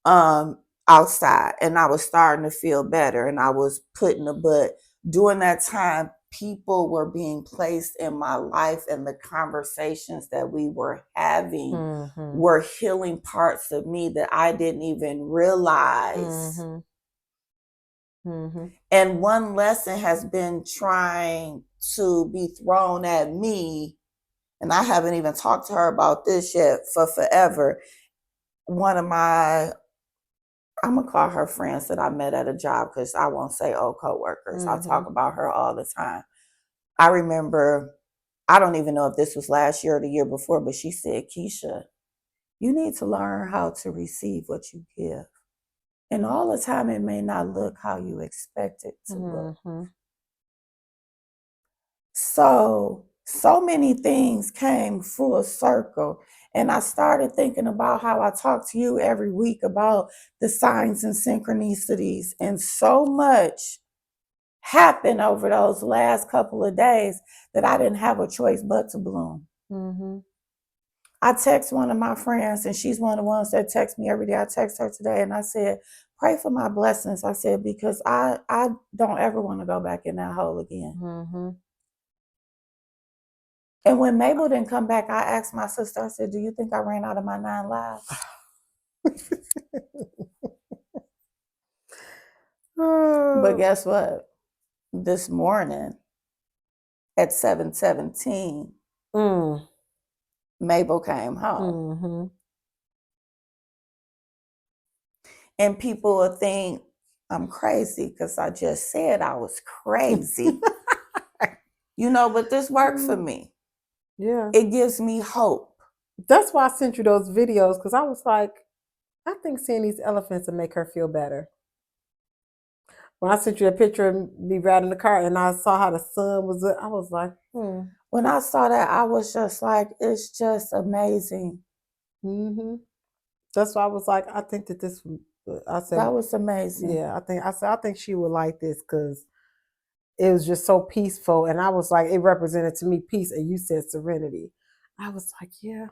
outside, and I was starting to feel better and I was putting a but during that time, people were being placed in my life and the conversations that we were having were healing parts of me that I didn't even realize. And one lesson has been trying to be thrown at me, and I haven't even talked to her about this yet for forever. One of my, I'm gonna call her friends that I met at a job because I won't say old coworkers. I talk about her all the time. I remember, I don't even know if this was last year or the year before, but she said, Keisha, you need to learn how to receive what you give. And all the time, it may not look how you expect it to look. So many things came full circle. And I started thinking about how I talk to you every week about the signs and synchronicities. And so much happened over those last couple of days that I didn't have a choice but to bloom. I text one of my friends, and she's one of the ones that texts me every day. I text her today, and I said, pray for my blessings. I said, because I don't ever want to go back in that hole again. And when Mabel didn't come back, I asked my sister, I said, do you think I ran out of my 9 lives? But guess what? This morning at 7:17, Mabel came home. Mm-hmm. And people will think I'm crazy because I just said I was crazy. But this worked for me. Yeah. It gives me hope. That's why I sent you those videos, because I was like, I think seeing these elephants will make her feel better. When I sent you a picture of me riding the car and I saw how the sun was, I was like, When I saw that, I was just like, it's just amazing. Mm-hmm. That's why I was like, I think that this, I said, that was amazing. Yeah, I think she would like this because it was just so peaceful. And I was like, it represented to me peace. And you said serenity. I was like, yeah.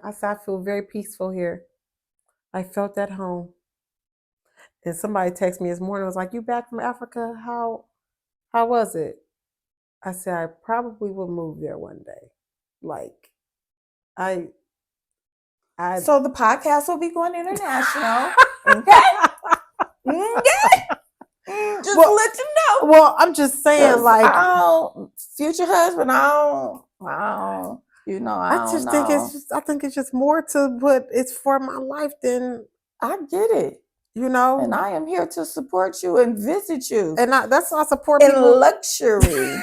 I said, I feel very peaceful here. I felt at home. And somebody texted me this morning, was like, you back from Africa? How was it? I said, I probably will move there one day. Like, I So the podcast will be going international. Okay. Just to let you know. Well, I'm just saying, like, future husband, I think it's just more to what it's for my life than I get it. And I am here to support you and visit you. And that's why I support in people. Luxury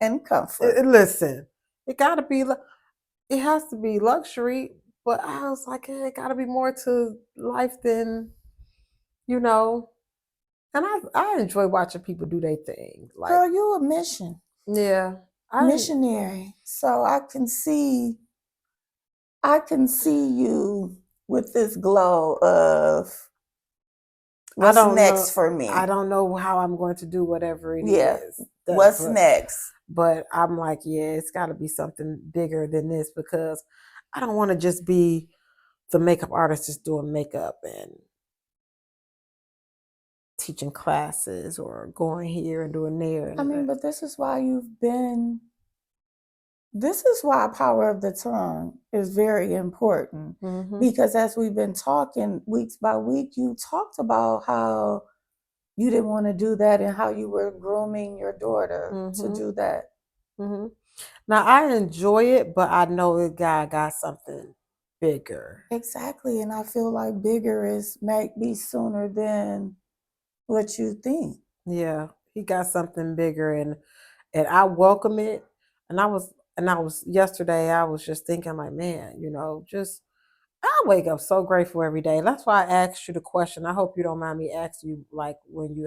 and comfort. Listen, it has to be luxury, but I was like, it got to be more to life than, And I enjoy watching people do their thing. Like, girl, you a mission. Yeah. Missionary. So I can see you with this glow of what's next for me. I don't know how I'm going to do whatever it is. What's next? But I'm like, it's got to be something bigger than this, because I don't want to just be the makeup artist just doing makeup and teaching classes or going here and doing there. But this is why this is why power of the tongue is very important. Mm-hmm. Because as we've been talking weeks by week, you talked about how you didn't want to do that and how you were grooming your daughter to do that. Mm-hmm. Now, I enjoy it, but I know that God got something bigger. Exactly. And I feel like bigger might be sooner than what you think. Yeah, he got something bigger, and I welcome it. And I was yesterday, I was just thinking, like, man, I wake up so grateful every day. That's why I asked you the question. I hope you don't mind me asking you, like,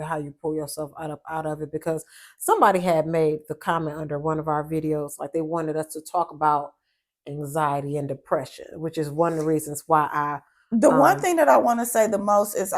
how you pull yourself out of it, because somebody had made the comment under one of our videos, like they wanted us to talk about anxiety and depression, which is one of the reasons why the one thing that I want to say the most is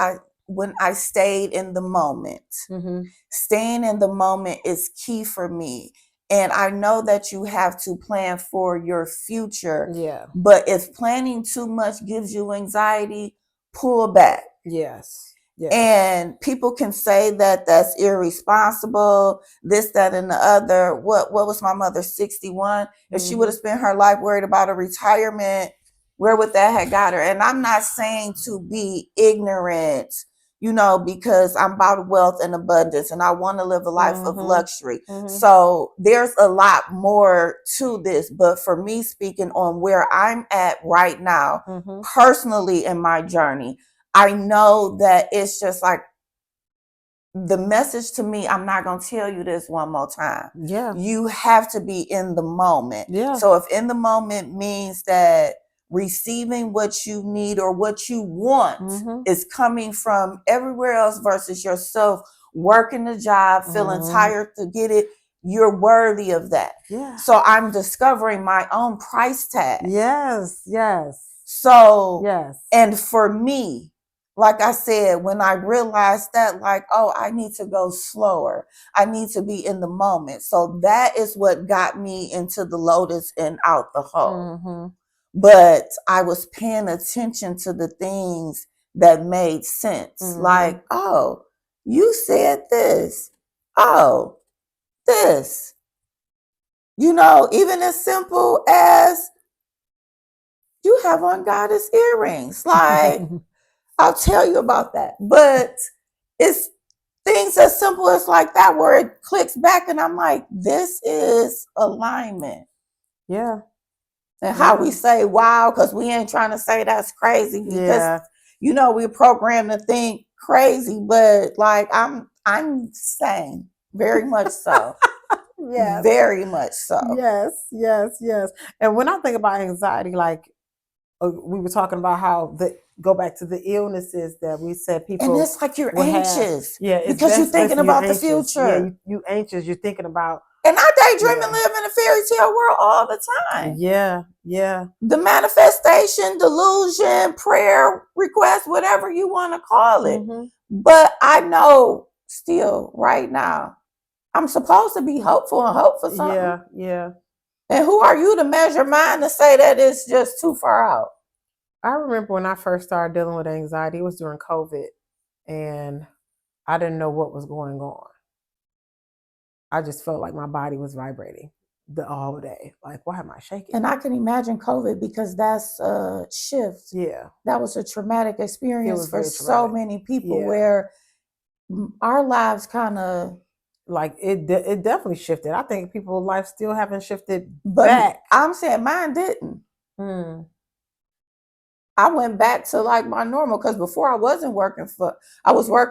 when I stayed in the moment. Mm-hmm. Staying in the moment is key for me. And I know that you have to plan for your future. Yeah. But if planning too much gives you anxiety, pull back. Yes. Yes. And people can say that that's irresponsible, this, that, and the other. What was my mother, 61? If she would have spent her life worried about a retirement, where would that have got her? And I'm not saying to be ignorant, because I'm about wealth and abundance and I want to live a life of luxury. So there's a lot more to this. But for me, speaking on where I'm at right now, personally in my journey, I know that it's just like the message to me. I'm not going to tell you this one more time. Yeah. You have to be in the moment. Yeah. So if in the moment means that receiving what you need or what you want is coming from everywhere else versus yourself working the job, feeling tired to get it, you're worthy of that. Yeah. So I'm discovering my own price tag. Yes. So, yes. And for me, like I said, when I realized that, like, I need to go slower. I need to be in the moment. So that is what got me into the lotus and out the hole. But I was paying attention to the things that made sense. Like, you said this. This. You know, even as simple as you have on goddess earrings. Like, I'll tell you about that. But it's things as simple as like that where it clicks back and I'm like, this is alignment. Yeah. And how we say wow, because we ain't trying to say that's crazy because you know we're programmed to think crazy, but like I'm saying very much so. Yes. Very much so. Yes. And when I think about anxiety, like we were talking about how go back to the illnesses that we said people, and it's like you're anxious, because you're thinking about the future. Yeah, you anxious. You're thinking about. And I daydream and live in a fairy tale world all the time. Yeah. The manifestation, delusion, prayer, request, whatever you want to call it. Mm-hmm. But I know still right now, I'm supposed to be hopeful and hope for something. Yeah. And who are you to measure mine to say that it's just too far out? I remember when I first started dealing with anxiety, it was during COVID, and I didn't know what was going on. I just felt like my body was vibrating the whole day. Like, why am I shaking? And I can imagine COVID because that's a shift. Yeah. That was a traumatic experience for so many people where our lives kind of... Like, it definitely shifted. I think people's life still haven't shifted back. I'm saying mine didn't. I went back to like my normal, because before I was working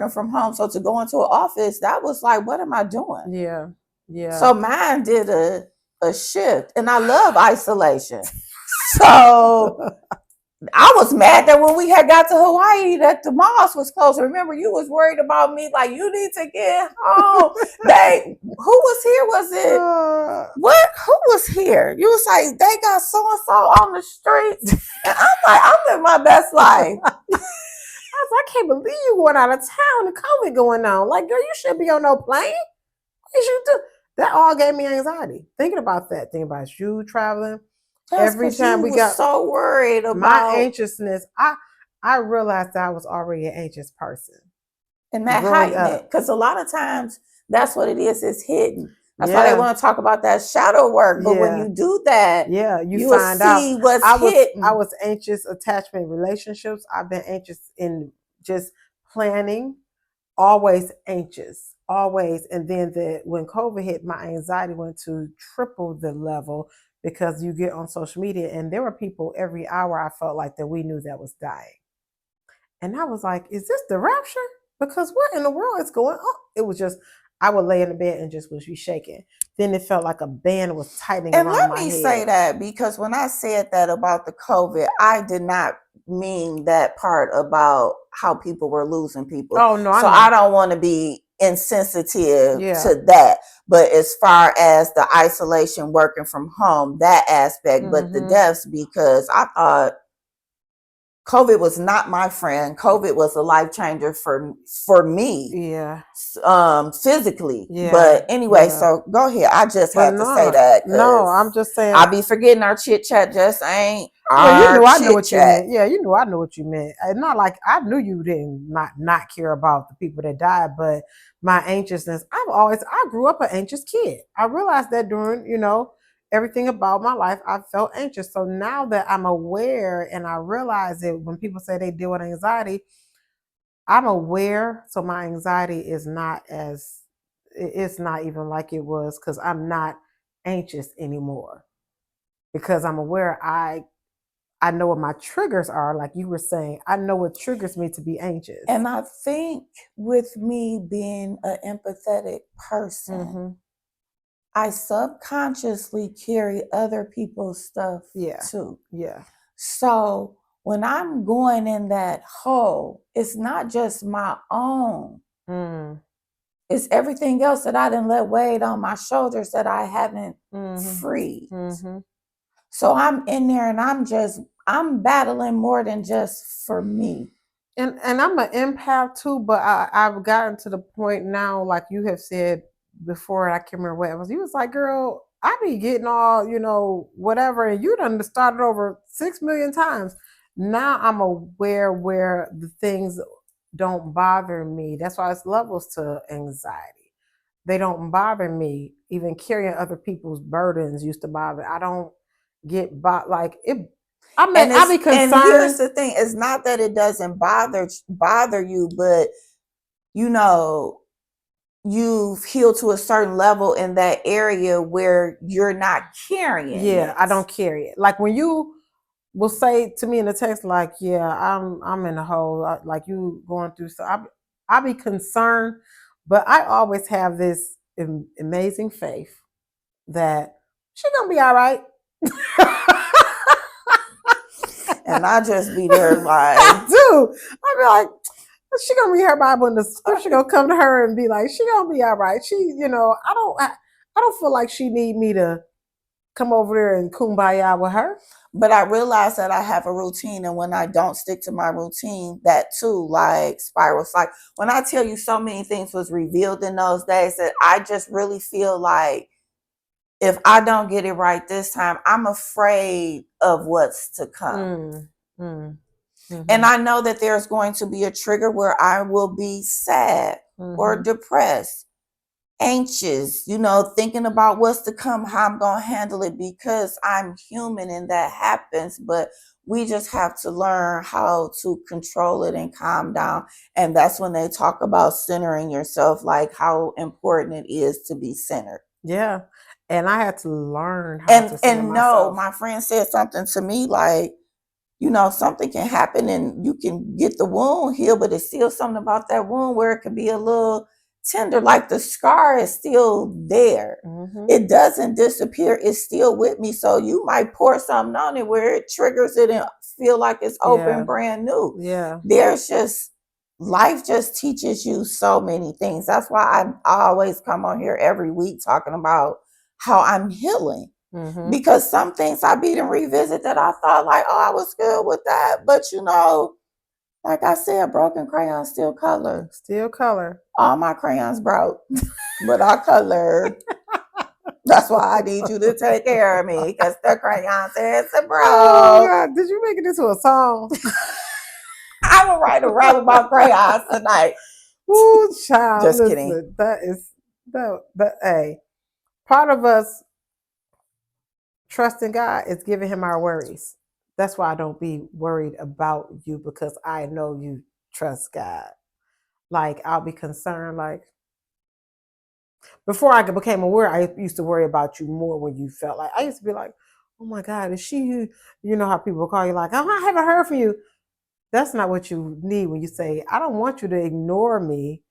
from home. So to go into an office, that was like, what am I doing? Yeah. So mine did a shift, and I love isolation. So I was mad that when we had got to Hawaii that the malls was closed. Remember, you was worried about me, like, you need to get home. Who was here? Was it what? Who was here? You was like, they got so-and-so on the streets. And I'm like, I'm living my best life. I can't believe you going out of town and COVID going on. Like, girl, you shouldn't be on no plane. What you do? That all gave me anxiety. Thinking about that. Thinking about you traveling. Every time we got so worried about my anxiousness, I realized that I was already an anxious person. And that heightened it, because a lot of times that's what it is. It's hidden. That's why they want to talk about that shadow work. But when you do that, you find out what's hidden. I was anxious attachment relationships. I've been anxious in just planning. Always anxious, always. And then when COVID hit, my anxiety went to triple the level, because you get on social media and there were people every hour I felt like that we knew that was dying. And I was like, is this the rapture? Because what in the world is going on? It was just, I would lay in the bed and just be shaking. Then it felt like a band was tightening around my head. And let me say that, because when I said that about the COVID, I did not mean that part about how people were losing people. Oh, no. So I don't want to be insensitive to that. But as far as the isolation, working from home, that aspect, but the deaths, because I thought COVID was not my friend. COVID was a life changer for me. Physically. But anyway, so go ahead. I just had to say that. No, I'm just saying. I be forgetting our chit chat just ain't. Well, you knew I knew what you meant. Yeah, you knew I knew what you meant. It's not like I knew you didn't not care about the people that died, but my anxiousness. I grew up an anxious kid. I realized that during, everything about my life, I felt anxious. So now that I'm aware and I realize it, when people say they deal with anxiety, I'm aware. So my anxiety is it's not even like it was, because I'm not anxious anymore, because I'm aware. I know what my triggers are. Like you were saying, I know what triggers me to be anxious. And I think with me being an empathetic person, I subconsciously carry other people's stuff too. Yeah. So when I'm going in that hole, it's not just my own. It's everything else that I didn't let weigh on my shoulders that I haven't freed. So I'm in there and I'm battling more than just for me. And I'm an empath too, but I've gotten to the point now, like you have said before, I can't remember what it was. You was like, girl, I be getting all, whatever, and you done started over 6 million times. Now I'm aware where the things don't bother me. That's why it's levels to anxiety. they don't bother me. Even carrying other people's burdens used to bother. I don't get like it. I be And here's concerned. the thing: it's not that it doesn't bother you, but you know, you've healed to a certain level in that area where you're not carrying Yeah, it. I don't carry it. Like when you will say to me in the text, like, "Yeah, I'm in a hole," like you going through. So I be concerned, but I always have this amazing faith that she gonna be all right. And I just be there like, I do. I be like, she gonna read her Bible and the scripture gonna come to her and be like, she gonna be all right. She, I don't feel like she need me to come over there and kumbaya with her. but I realize that I have a routine, and when I don't stick to my routine, that too like spirals. Like when I tell you so many things was revealed in those days, that I just really feel like if I don't get it right this time, I'm afraid of what's to come. And I know that there's going to be a trigger where I will be sad or depressed, anxious, thinking about what's to come, how I'm going to handle it, because I'm human and that happens. But we just have to learn how to control it and calm down. And that's when they talk about centering yourself, like how important it is to be centered. Yeah. And I had to learn how to center myself. No, my friend said something to me like, something can happen and you can get the wound healed, but it's still something about that wound where it could be a little tender, like the scar is still there. It doesn't disappear. It's still with me. So you might pour something on it where it triggers it and feel like it's open, brand new. Yeah. Life just teaches you so many things. That's why I always come on here every week talking about how I'm healing. Because some things I beat and revisit that I thought like, oh, I was good with that. But like I said, broken crayons still color. Still color. All my crayons broke, but I color. That's why I need you to take care of me, because the crayon says it broke. Oh God, did you make it into a song? I will write a rap about crayons tonight. Ooh, child. Just listen, kidding. That is hey. Part of us trusting God is giving him our worries. That's why I don't be worried about you, because I know you trust God. Like I'll be concerned. Like before I became aware, I used to worry about you more when you felt like I used to be like, oh my God, is she who? You know how people call you like, oh, I haven't heard from you. That's not what you need when you say, I don't want you to ignore me.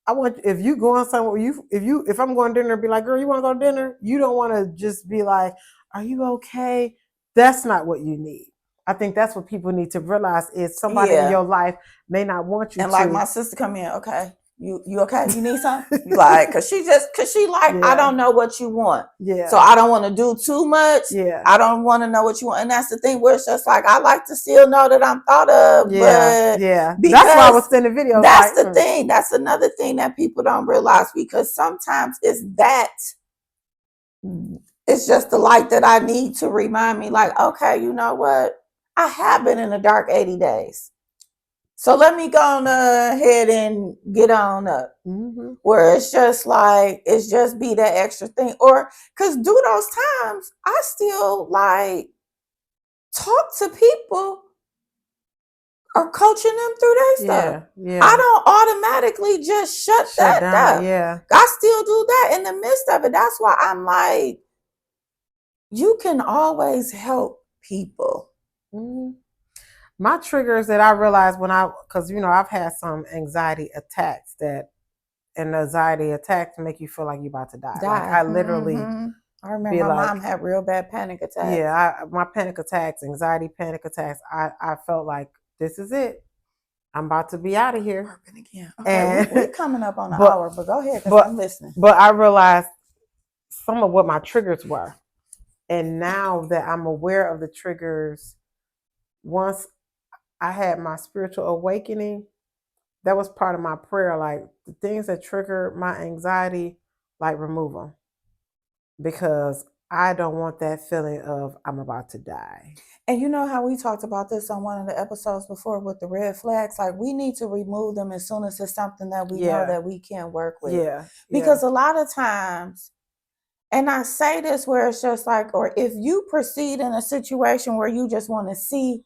I want, if you going somewhere, if I'm going to dinner, be like, girl, you want to go to dinner? You don't want to just be like, are you okay? That's not what you need. I think that's what people need to realize is somebody in your life may not want you and to. like my sister come in, okay, you okay? You need something? Like, cause she like, I don't know what you want. Yeah. So I don't want to do too much. Yeah. I don't want to know what you want. And that's the thing where it's just like, I like to still know that I'm thought of. Yeah. But yeah. That's why I was sending videos. That's like, the thing. That's another thing that people don't realize, because sometimes it's just the light that I need to remind me, like, okay, you know what? I have been in the dark 80 days. So let me go on ahead and get on up. Where it's just like, it's just be that extra thing. Or because through those times, I still like talk to people or coaching them through their stuff. Yeah. I don't automatically just shut that down. Yeah. I still do that in the midst of it. That's why I'm like, you can always help people. My triggers that I realized because I've had some anxiety attacks and anxiety attacks make you feel like you're about to die. Like I literally, I remember my mom had real bad panic attacks. Yeah, my panic attacks, anxiety panic attacks. I felt like this is it. I'm about to be out of here. Working again. Okay, and we're coming up on an hour, but go ahead, because I'm listening. But I realized some of what my triggers were. And now that I'm aware of the triggers, once I had my spiritual awakening, that was part of my prayer. Like the things that trigger my anxiety, like remove them. Because I don't want that feeling of I'm about to die. And you know how we talked about this on one of the episodes before with the red flags? Like, we need to remove them as soon as it's something that we know that we can't work with. Yeah. Because a lot of times, and I say this where it's just like, or if you proceed in a situation where you just want to see,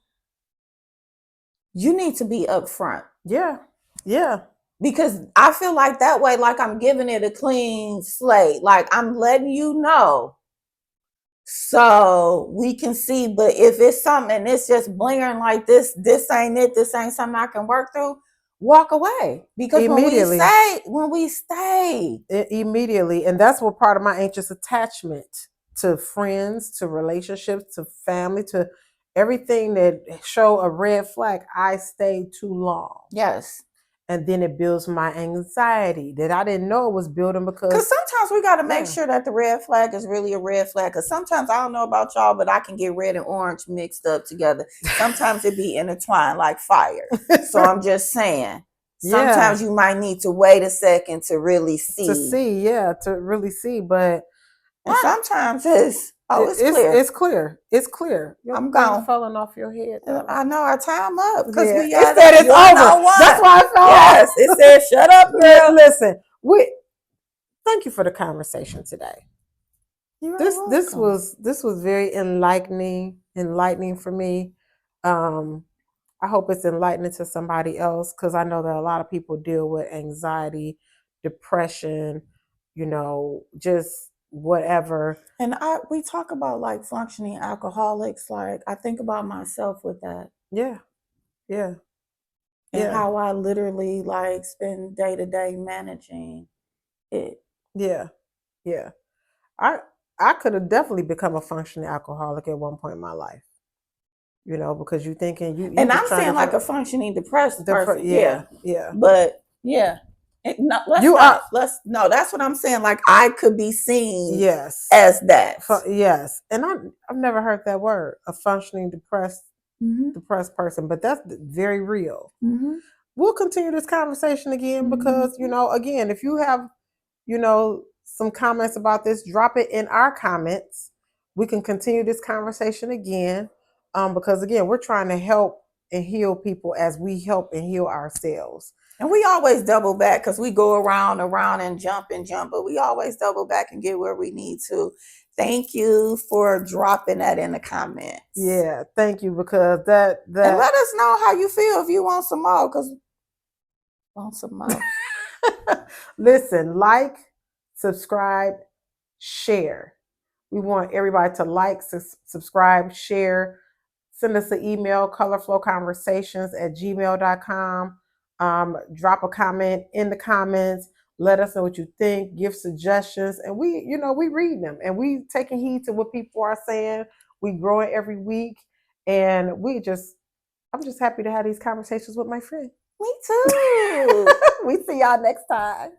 you need to be upfront. Yeah. Yeah. Because I feel like that way, like I'm giving it a clean slate. Like I'm letting you know so we can see. But if it's something and it's just blaring like this ain't it, this ain't something I can work through, walk away. Because when we stay immediately, and that's what part of my anxious attachment to friends, to relationships, to family, to everything that show a red flag, I stay too long. Yes. And then it builds my anxiety that I didn't know it was building because sometimes we got to make sure that the red flag is really a red flag. Because sometimes I don't know about y'all, but I can get red and orange mixed up together. Sometimes it be intertwined like fire. So I'm just saying, sometimes you might need to wait a second to really see. To really see. But and sometimes it's clear. It's clear. It's clear. I'm gone. Falling off your head. I know our time up because we it said it's over. That's why I fell off. It said shut up, girl. Listen, thank you for the conversation today. This was very enlightening for me. I hope it's enlightening to somebody else because I know that a lot of people deal with anxiety, depression, just whatever. And we talk about like functioning alcoholics. Like I think about myself with that. Yeah. And how I literally like spend day to day managing it. Yeah. I could have definitely become a functioning alcoholic at one point in my life. Because you're thinking you. And I'm saying like a functioning depressed person. Yeah. But yeah. That's what I'm saying. Like I could be seen as that. Yes. And I've never heard that word, a functioning depressed person, but that's very real. Mm-hmm. We'll continue this conversation again because, again, if you have, some comments about this, drop it in our comments. We can continue this conversation again because, again, we're trying to help and heal people as we help and heal ourselves. And we always double back because we go around and jump, but we always double back and get where we need to. Thank you for dropping that in the comments. Yeah, thank you because that. And let us know how you feel if you want some more because want some more. Listen, like, subscribe, share. We want everybody to like, subscribe, share. Send us an email, colorflowconversations@gmail.com. Drop a comment in the comments. Let us know what you think. Give suggestions. And we read them. And we taking heed to what people are saying. We growing every week. And I'm just happy to have these conversations with my friend. Me too. We see y'all next time.